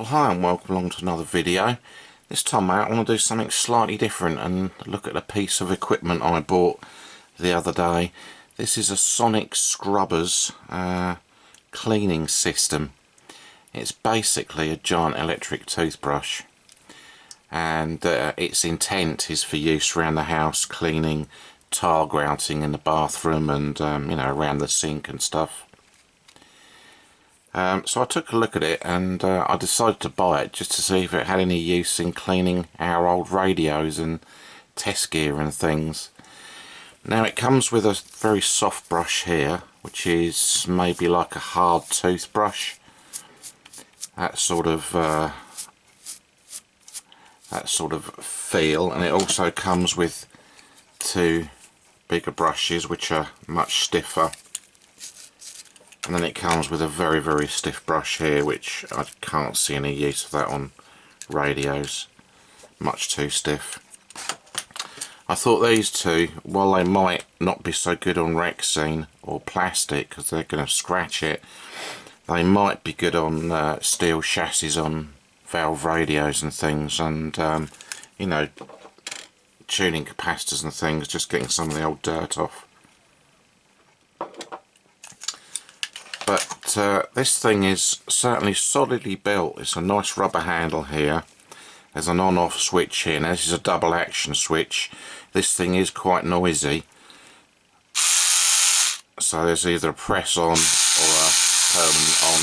Well, hi and welcome along to another video. This time out I want to do something slightly different and look at a piece of equipment I bought the other day. This is a Sonic Scrubbers cleaning system. It's basically a giant electric toothbrush, and its intent is for use around the house, cleaning tile grouting in the bathroom and around the sink and stuff. So I took a look at it and I decided to buy it just to see if it had any use in cleaning our old radios and test gear and things. Now it comes with a very soft brush here, which is maybe like a hard toothbrush. That sort of feel, and it also comes with two bigger brushes which are much stiffer. And then it comes with a very stiff brush here, which I can't see any use of that on radios. Much too stiff. I thought these two, while they might not be so good on Rexine or plastic because they're going to scratch it, they might be good on steel chassis on valve radios and things, and tuning capacitors and things, just getting some of the old dirt off. But this thing is certainly solidly built. It's a nice rubber handle here. There's an on-off switch here. Now this is a double action switch. This thing is quite noisy. So there's either a press on or a permanent on.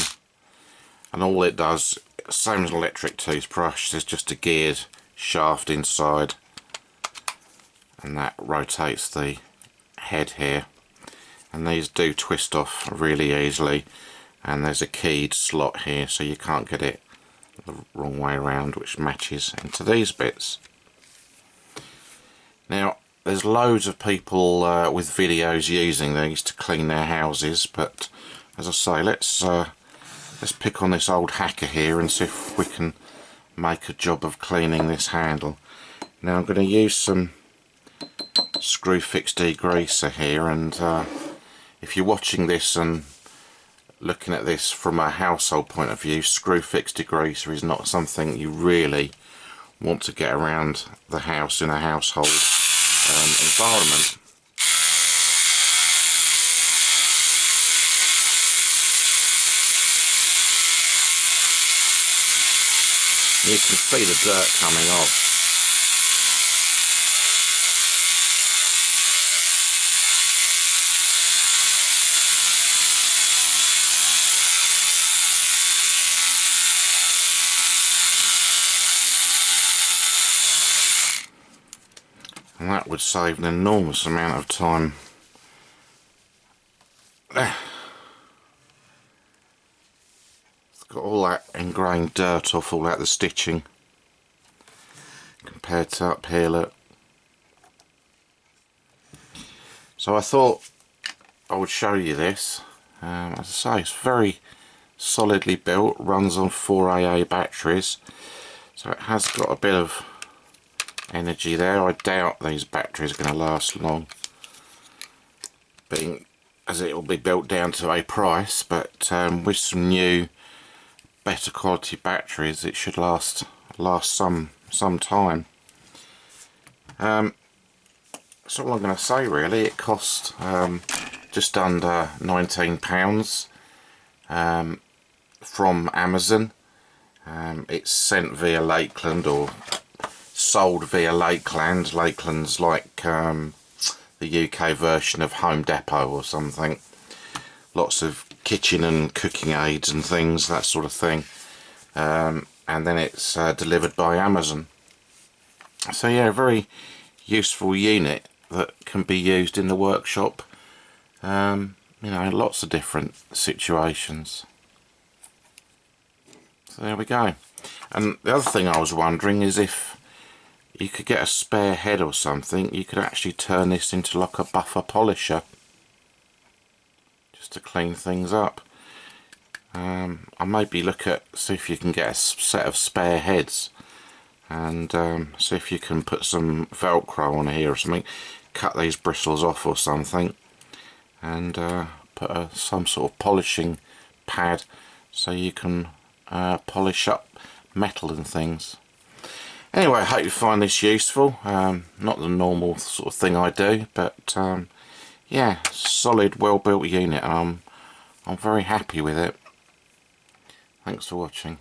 And all it does, same as an electric toothbrush, there's just a geared shaft inside. And that rotates the head here. And these do twist off really easily, and there's a keyed slot here so you can't get it the wrong way around, which matches into these bits. Now there's loads of people with videos using these to clean their houses, but as I say, let's pick on this old hacker here and see if we can make a job of cleaning this handle. Now I'm going to use some screw fix degreaser here, and if you're watching this and looking at this from a household point of view, screw fix degreaser is not something you really want to get around the house in a household environment. You can see the dirt coming off. And that would save an enormous amount of time. It's got all that ingrained dirt off all that the stitching compared to up here, look. So I thought I would show you this. As I say, it's very solidly built, runs on 4AA batteries, so it has got a bit of energy there. I doubt these batteries are going to last long, being as it will be built down to a price, but with some new better quality batteries it should last some time. That's all I'm going to say really. It cost just under £19 from Amazon. It's sent via Lakeland, or sold via Lakeland. Lakeland's like the UK version of Home Depot or something. Lots of kitchen and cooking aids and things, that sort of thing. And then it's delivered by Amazon. So yeah, a very useful unit that can be used in the workshop, in lots of different situations. So there we go. And the other thing I was wondering is if you could get a spare head or something, you could actually turn this into like a buffer polisher just to clean things up. I maybe see if you can get a set of spare heads, and see if you can put some Velcro on here or something, cut these bristles off or something, and put some sort of polishing pad so you can polish up metal and things. Anyway, I hope you find this useful. Not the normal sort of thing I do, but yeah, solid, well built unit. I'm very happy with it. Thanks for watching.